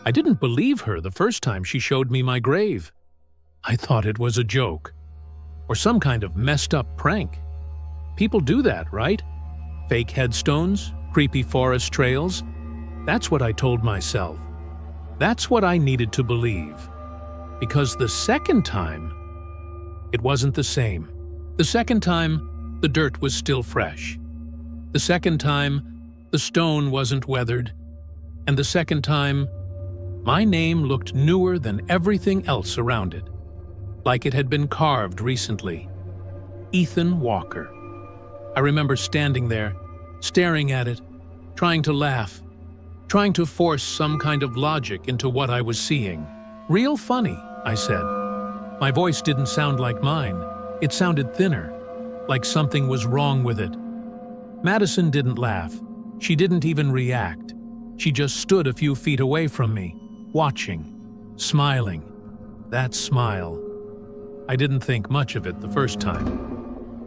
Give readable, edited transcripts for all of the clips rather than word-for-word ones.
I didn't believe her the first time she showed me my grave. I thought it was a joke, or some kind of messed up prank. People do that, right? Fake headstones, creepy forest trails. That's what I told myself. That's what I needed to believe. Because the second time, it wasn't the same. The second time, the dirt was still fresh. The second time, the stone wasn't weathered. And the second time, my name looked newer than everything else around it, like it had been carved recently. Ethan Walker. I remember standing there, staring at it, trying to laugh, trying to force some kind of logic into what I was seeing. "Real funny," I said. My voice didn't sound like mine. It sounded thinner, like something was wrong with it. Madison didn't laugh. She didn't even react. She just stood a few feet away from me, watching, smiling. That smile. I didn't think much of it the first time.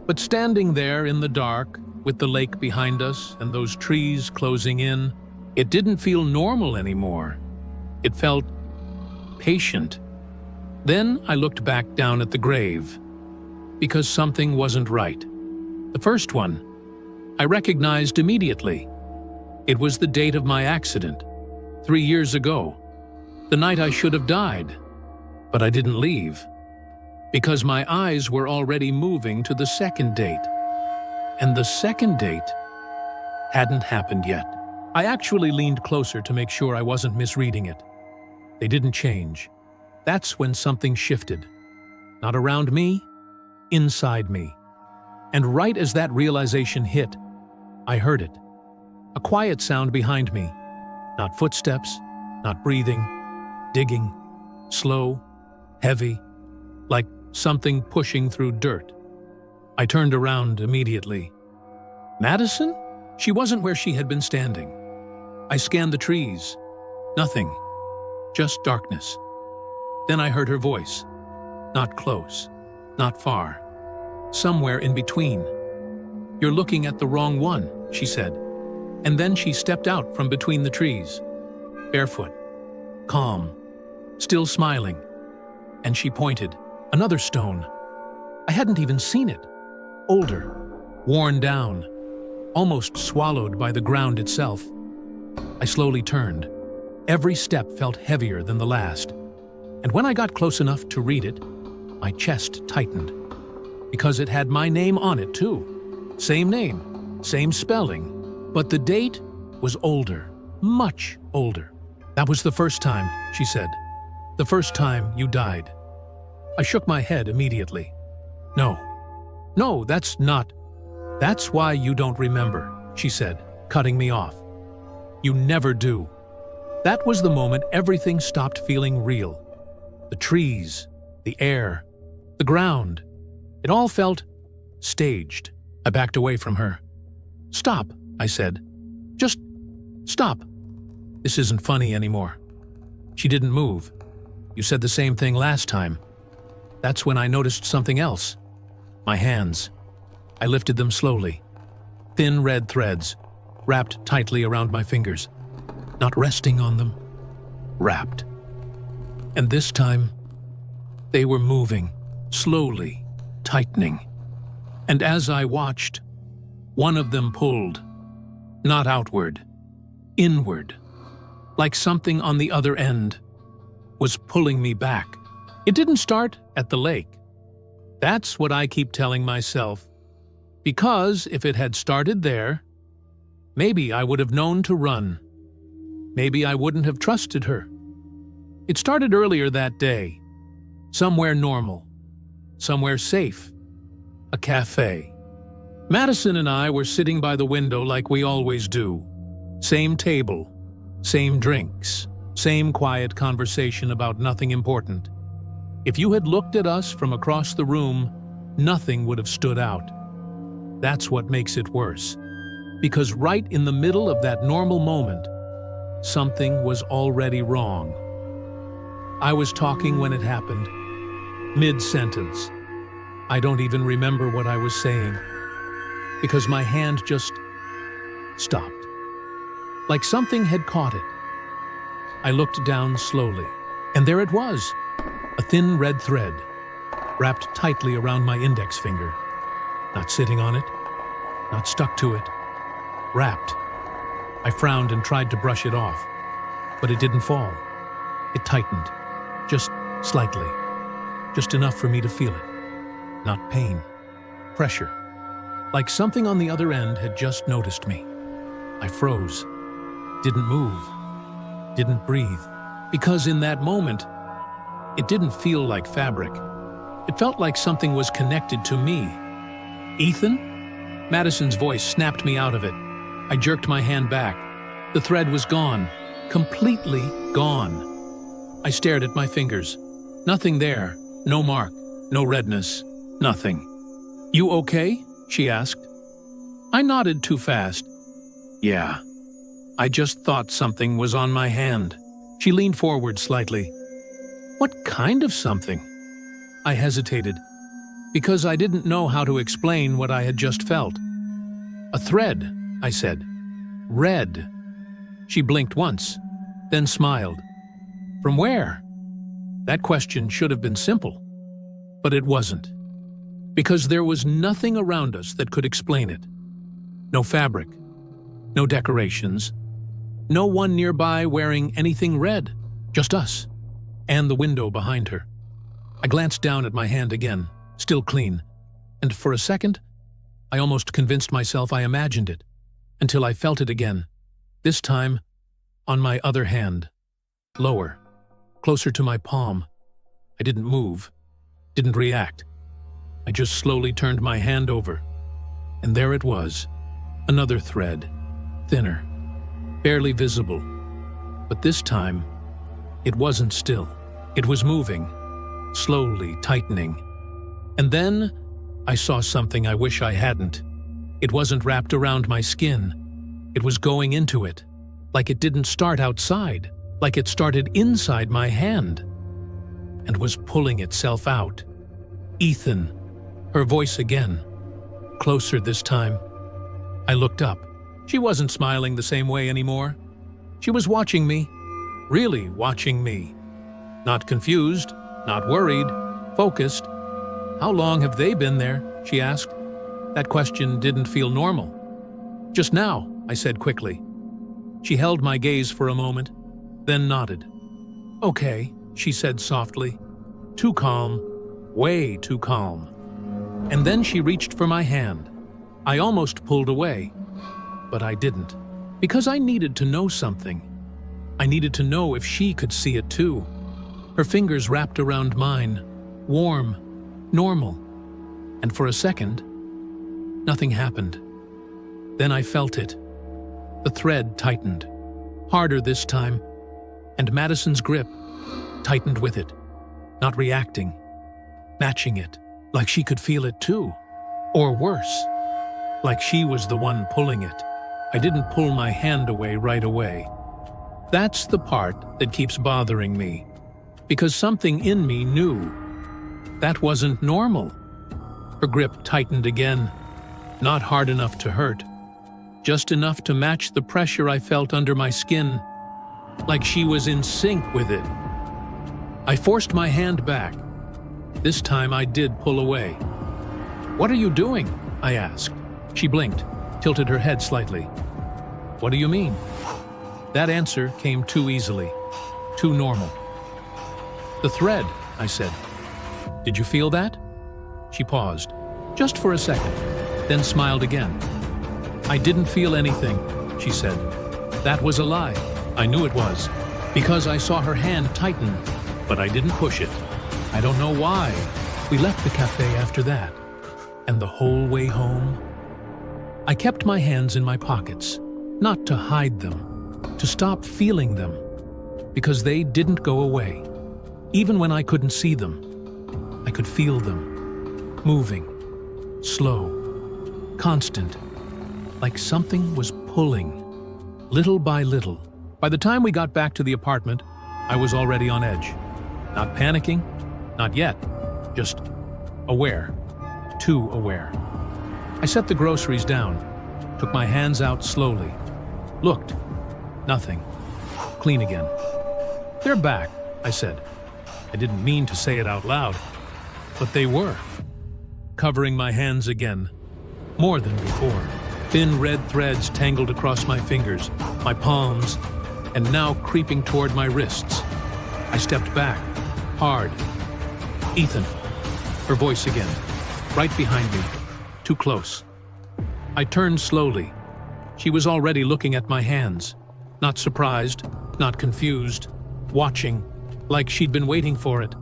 But standing there in the dark, with the lake behind us and those trees closing in, it didn't feel normal anymore. It felt patient. Then I looked back down at the grave, because something wasn't right. The first one, I recognized immediately. It was the date of my accident, 3 years ago, the night I should have died. But I didn't leave, because my eyes were already moving to the second date. And the second date hadn't happened yet. I actually leaned closer to make sure I wasn't misreading it. They didn't change. That's when something shifted. Not around me, inside me. And right as that realization hit, I heard it. A quiet sound behind me. Not footsteps, not breathing, digging, slow, heavy, like something pushing through dirt. I turned around immediately. Madison? She wasn't where she had been standing. I scanned the trees. Nothing. Just darkness. Then I heard her voice. Not close. Not far. Somewhere in between. "You're looking at the wrong one," she said. And then she stepped out from between the trees. Barefoot. Calm. Still smiling. And she pointed. Another stone. I hadn't even seen it. Older. Worn down. Almost swallowed by the ground itself. I slowly turned. Every step felt heavier than the last. And when I got close enough to read it, my chest tightened. Because it had my name on it too. Same name, same spelling, but the date was older, much older. "That was the first time," she said. "The first time you died." I shook my head immediately. No, that's not. "That's why you don't remember," she said, cutting me off. "You never do." That was the moment everything stopped feeling real. The trees, the air, the ground. It all felt staged. I backed away from her. "Stop," I said. "Just stop. This isn't funny anymore." She didn't move. "You said the same thing last time." That's when I noticed something else. My hands. I lifted them slowly. Thin red threads, wrapped tightly around my fingers. Not resting on them. Wrapped. And this time, they were moving, slowly, tightening. And as I watched, one of them pulled. Not outward. Inward. Like something on the other end was pulling me back. It didn't start at the lake. That's what I keep telling myself. Because if it had started there, maybe I would have known to run. Maybe I wouldn't have trusted her. It started earlier that day. Somewhere normal. Somewhere safe. A cafe. Madison and I were sitting by the window like we always do. Same table. Same drinks. Same quiet conversation about nothing important. If you had looked at us from across the room, nothing would have stood out. That's what makes it worse. Because right in the middle of that normal moment, something was already wrong. I was talking when it happened. Mid-sentence. I don't even remember what I was saying. Because my hand just stopped. Like something had caught it. I looked down slowly, and there it was, a thin red thread, wrapped tightly around my index finger. Not sitting on it, not stuck to it, wrapped. I frowned and tried to brush it off, but it didn't fall. It tightened, just slightly, just enough for me to feel it. Not pain, pressure, like something on the other end had just noticed me. I froze, didn't move, didn't breathe, because in that moment, it didn't feel like fabric. It felt like something was connected to me. Ethan? Madison's voice snapped me out of it. I jerked my hand back. The thread was gone, completely gone. I stared at my fingers. Nothing there, no mark, no redness, nothing. "You okay?" she asked. I nodded too fast. "Yeah. I just thought something was on my hand." She leaned forward slightly. "What kind of something?" I hesitated, because I didn't know how to explain what I had just felt. "A thread," I said. "Red." She blinked once, then smiled. "From where?" That question should have been simple, but it wasn't, because there was nothing around us that could explain it. No fabric, no decorations, no one nearby wearing anything red, just us, and the window behind her. I glanced down at my hand again, still clean, and for a second, I almost convinced myself I imagined it, until I felt it again, this time on my other hand, lower, closer to my palm. I didn't move, didn't react. I just slowly turned my hand over, and there it was, another thread, thinner, barely visible. But this time, it wasn't still. It was moving, slowly tightening. And then I saw something I wish I hadn't. It wasn't wrapped around my skin. It was going into it, like it didn't start outside, like it started inside my hand, and was pulling itself out. "Ethan," her voice again, closer this time. I looked up. She wasn't smiling the same way anymore. She was watching me, really watching me. Not confused, not worried, focused. "How long have they been there?" she asked. That question didn't feel normal. "Just now," I said quickly. She held my gaze for a moment, then nodded. "Okay," she said softly. "Too calm, way too calm." And then she reached for my hand. I almost pulled away, but I didn't, because I needed to know something. I needed to know if she could see it too. Her fingers wrapped around mine, warm, normal, and for a second, nothing happened. Then I felt it. The thread tightened, harder this time, and Madison's grip tightened with it, not reacting, matching it, like she could feel it too. Or worse, like she was the one pulling it. I didn't pull my hand away right away. That's the part that keeps bothering me, because something in me knew that wasn't normal. Her grip tightened again, not hard enough to hurt, just enough to match the pressure I felt under my skin, like she was in sync with it. I forced my hand back. This time I did pull away. "What are you doing?" I asked. She blinked, tilted her head slightly. "What do you mean?" That answer came too easily, too normal. "The thread," I said. "Did you feel that?" She paused, just for a second, then smiled again. "I didn't feel anything," she said. That was a lie. I knew it was, because I saw her hand tighten, but I didn't push it. I don't know why. We left the cafe after that, and the whole way home, I kept my hands in my pockets, not to hide them, to stop feeling them, because they didn't go away. Even when I couldn't see them, I could feel them, moving, slow, constant, like something was pulling, little by little. By the time we got back to the apartment, I was already on edge. Not panicking, not yet, just aware, too aware. I set the groceries down, took my hands out slowly, looked, nothing, clean again. They're back, I said. I didn't mean to say it out loud, but they were. Covering my hands again, more than before. Thin red threads tangled across my fingers, my palms, and now creeping toward my wrists. I stepped back, hard. Ethan, her voice again, right behind me, too close. I turned slowly. She was already looking at my hands, not surprised, not confused, watching, like she'd been waiting for it.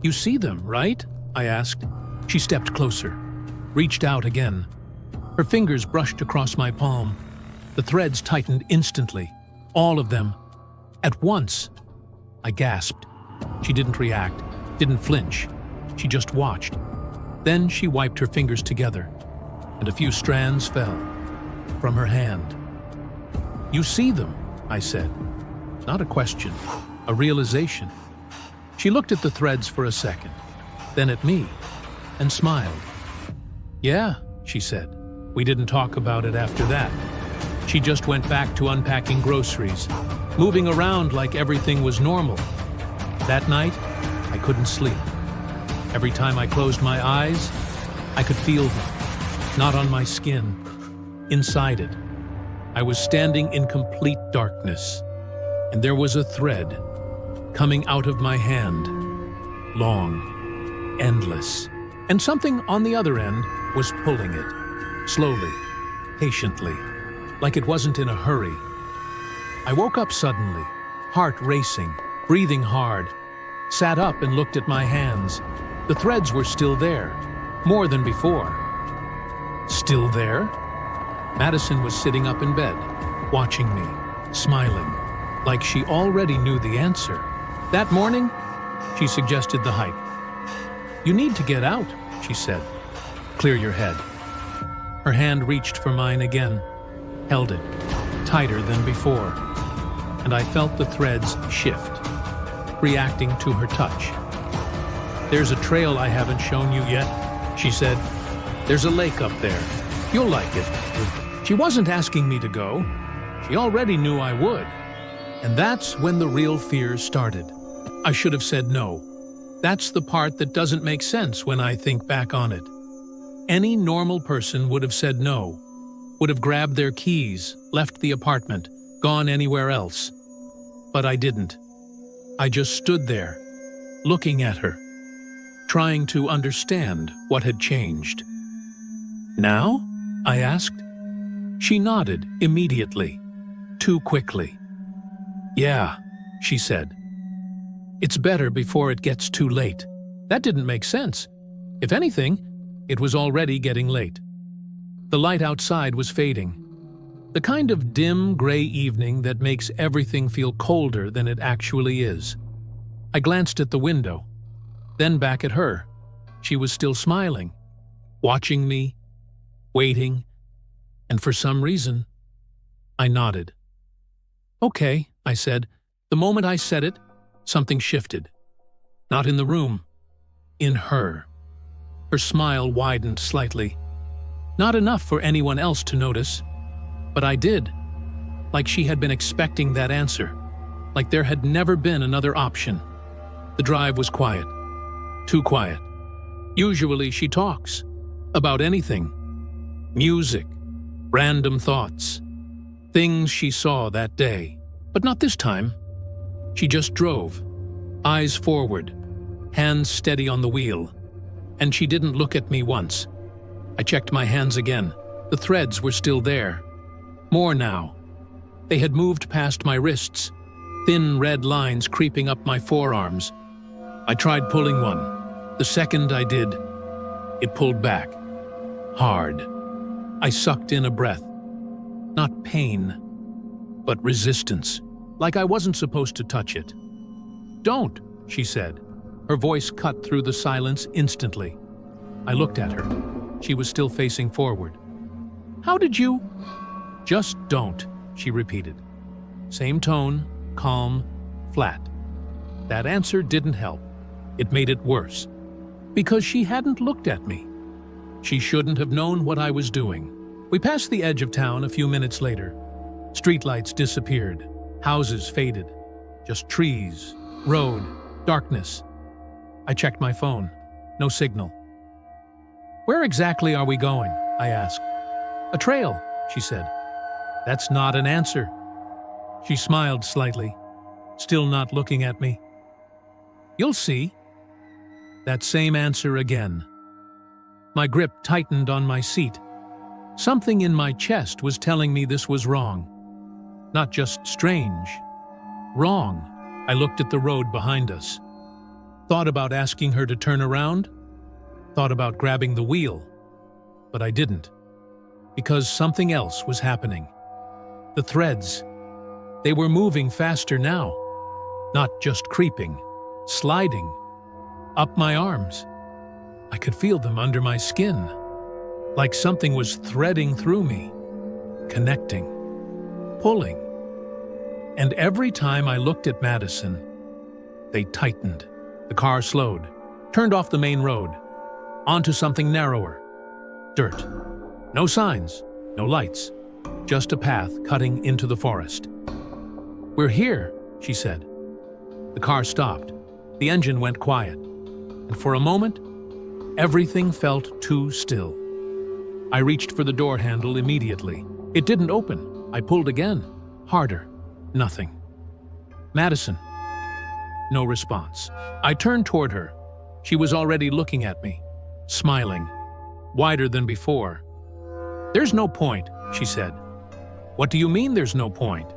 "You see them, right?" I asked. She stepped closer, reached out again. Her fingers brushed across my palm. The threads tightened instantly, all of them, at once. I gasped. She didn't react, didn't flinch. She just watched. Then she wiped her fingers together, and a few strands fell from her hand. "You see them," I said. Not a question, a realization. She looked at the threads for a second, then at me, and smiled. "Yeah," she said. We didn't talk about it after that. She just went back to unpacking groceries, moving around like everything was normal. That night, I couldn't sleep. Every time I closed my eyes, I could feel them, not on my skin, inside it. I was standing in complete darkness, and there was a thread coming out of my hand, long, endless, and something on the other end was pulling it, slowly, patiently, like it wasn't in a hurry. I woke up suddenly, heart racing, breathing hard, sat up and looked at my hands. The threads were still there, more than before. Still there? Madison was sitting up in bed, watching me, smiling, like she already knew the answer. That morning, she suggested the hike. "You need to get out," she said. "Clear your head." Her hand reached for mine again, held it, tighter than before, and I felt the threads shift, reacting to her touch. "There's a trail I haven't shown you yet," she said. "There's a lake up there. You'll like it." She wasn't asking me to go. She already knew I would. And that's when the real fear started. I should have said no. That's the part that doesn't make sense when I think back on it. Any normal person would have said no, would have grabbed their keys, left the apartment, gone anywhere else. But I didn't. I just stood there, looking at her, trying to understand what had changed. "Now?" I asked. She nodded immediately, too quickly. "Yeah," she said. "It's better before it gets too late." That didn't make sense. If anything, it was already getting late. The light outside was fading. The kind of dim, gray evening that makes everything feel colder than it actually is. I glanced at the window, then back at her. She was still smiling, watching me, waiting, and for some reason, I nodded. "Okay," I said. The moment I said it, something shifted. Not in the room, in her. Her smile widened slightly. Not enough for anyone else to notice, but I did. Like she had been expecting that answer, like there had never been another option. The drive was quiet, too quiet. Usually she talks, about anything. Music, random thoughts, things she saw that day. But not this time. She just drove, eyes forward, hands steady on the wheel. And she didn't look at me once. I checked my hands again. The threads were still there. More now. They had moved past my wrists, thin red lines creeping up my forearms. I tried pulling one. The second I did, it pulled back. Hard. I sucked in a breath. Not pain, but resistance. Like I wasn't supposed to touch it. "Don't," she said. Her voice cut through the silence instantly. I looked at her. She was still facing forward. "How did you—" "Just don't," she repeated. Same tone, calm, flat. That answer didn't help. It made it worse. Because she hadn't looked at me. She shouldn't have known what I was doing. We passed the edge of town a few minutes later. Streetlights disappeared. Houses faded. Just trees, road, darkness. I checked my phone. No signal. "Where exactly are we going?" I asked. "A trail," she said. "That's not an answer." She smiled slightly, still not looking at me. "You'll see." That same answer again. My grip tightened on my seat. Something in my chest was telling me this was wrong. Not just strange. Wrong. I looked at the road behind us. Thought about asking her to turn around. Thought about grabbing the wheel. But I didn't. Because something else was happening. The threads. They were moving faster now. Not just creeping. Sliding. Up my arms. I could feel them under my skin. Like something was threading through me. Connecting. Pulling. And every time I looked at Madison, they tightened. The car slowed, turned off the main road, onto something narrower. Dirt. No signs, no lights, just a path cutting into the forest. "We're here," she said. The car stopped. The engine went quiet. And for a moment, everything felt too still. I reached for the door handle immediately. It didn't open. I pulled again, harder. Nothing. "Madison." No response. I turned toward her. She was already looking at me, smiling, wider than before. "There's no point," she said. "What do you mean there's no point?"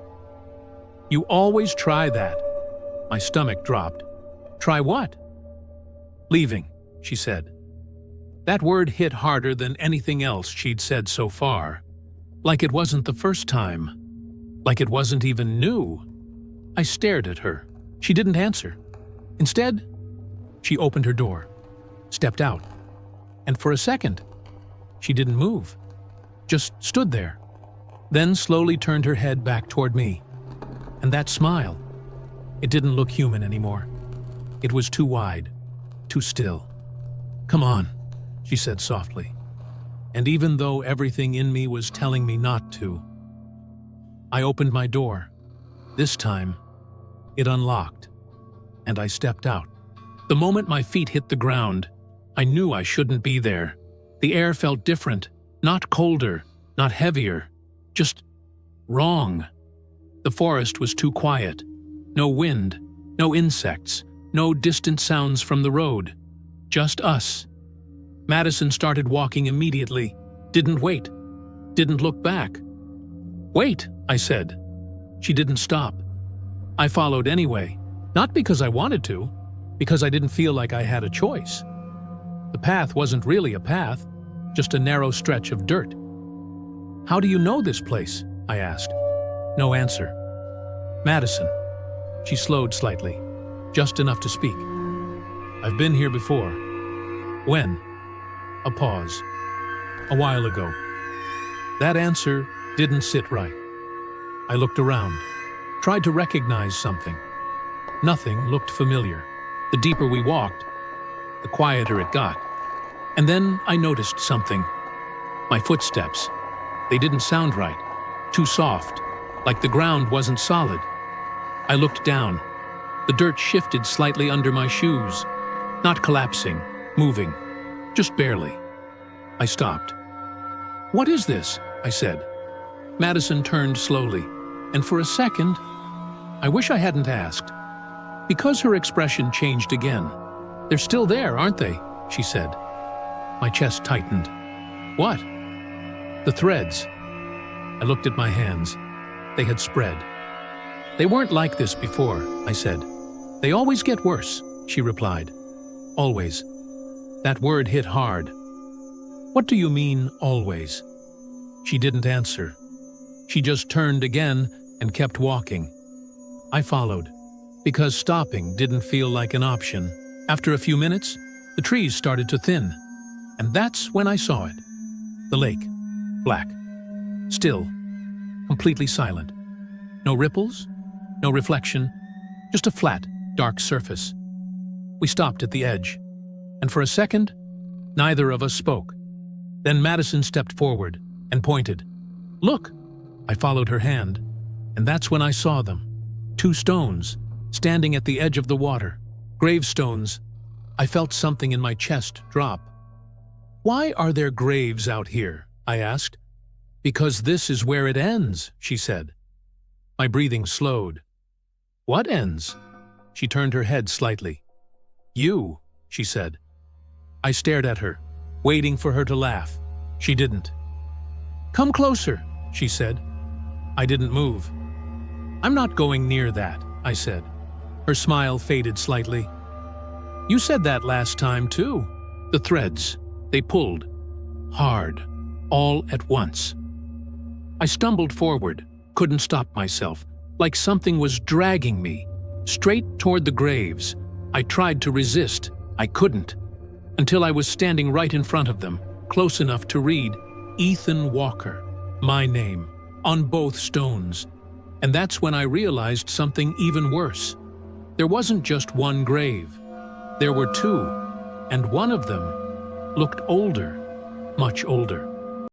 "You always try that." My stomach dropped. "Try what?" "Leaving," she said. That word hit harder than anything else she'd said so far. Like it wasn't the first time. Like it wasn't even new. I stared at her. She didn't answer. Instead, she opened her door, stepped out, and for a second, she didn't move, just stood there, then slowly turned her head back toward me. And that smile, it didn't look human anymore. It was too wide, too still. "Come on," she said softly. And even though everything in me was telling me not to, I opened my door. This time, it unlocked, and I stepped out. The moment my feet hit the ground, I knew I shouldn't be there. The air felt different, not colder, not heavier, just wrong. The forest was too quiet. No wind, no insects, no distant sounds from the road. Just us. Madison started walking immediately, didn't wait, didn't look back. "Wait," I said. She didn't stop. I followed anyway, not because I wanted to, because I didn't feel like I had a choice. The path wasn't really a path, just a narrow stretch of dirt. "How do you know this place?" I asked. No answer. "Madison." She slowed slightly, just enough to speak. "I've been here before." "When?" A pause. "A while ago." That answer didn't sit right. I looked around, tried to recognize something. Nothing looked familiar. The deeper we walked, the quieter it got. And then I noticed something. My footsteps. They didn't sound right. Too soft, like the ground wasn't solid. I looked down. The dirt shifted slightly under my shoes. Not collapsing, moving. Just barely. I stopped. "What is this?" I said. Madison turned slowly, and for a second, I wish I hadn't asked. Because her expression changed again. "They're still there, aren't they?" she said. My chest tightened. "What?" "The threads." I looked at my hands. They had spread. "They weren't like this before," I said. "They always get worse," she replied. "Always." That word hit hard. "What do you mean, always?" She didn't answer. She just turned again and kept walking. I followed, because stopping didn't feel like an option. After a few minutes, the trees started to thin, and that's when I saw it. The lake, black, still, completely silent. No ripples, no reflection, just a flat, dark surface. We stopped at the edge, and for a second, neither of us spoke. Then Madison stepped forward and pointed. "Look!" I followed her hand, and that's when I saw them. 2 stones, standing at the edge of the water. Gravestones. I felt something in my chest drop. "Why are there graves out here?" I asked. "Because this is where it ends," she said. My breathing slowed. "What ends?" She turned her head slightly. "You," she said. I stared at her, waiting for her to laugh. She didn't. "Come closer," she said. I didn't move. "I'm not going near that," I said. Her smile faded slightly. "You said that last time, too." The threads, they pulled. Hard. All at once. I stumbled forward, couldn't stop myself, like something was dragging me, straight toward the graves. I tried to resist. I couldn't. Until I was standing right in front of them, close enough to read Ethan Walker, my name, on both stones. And that's when I realized something even worse. There wasn't just one grave. There were two, and one of them looked older, much older.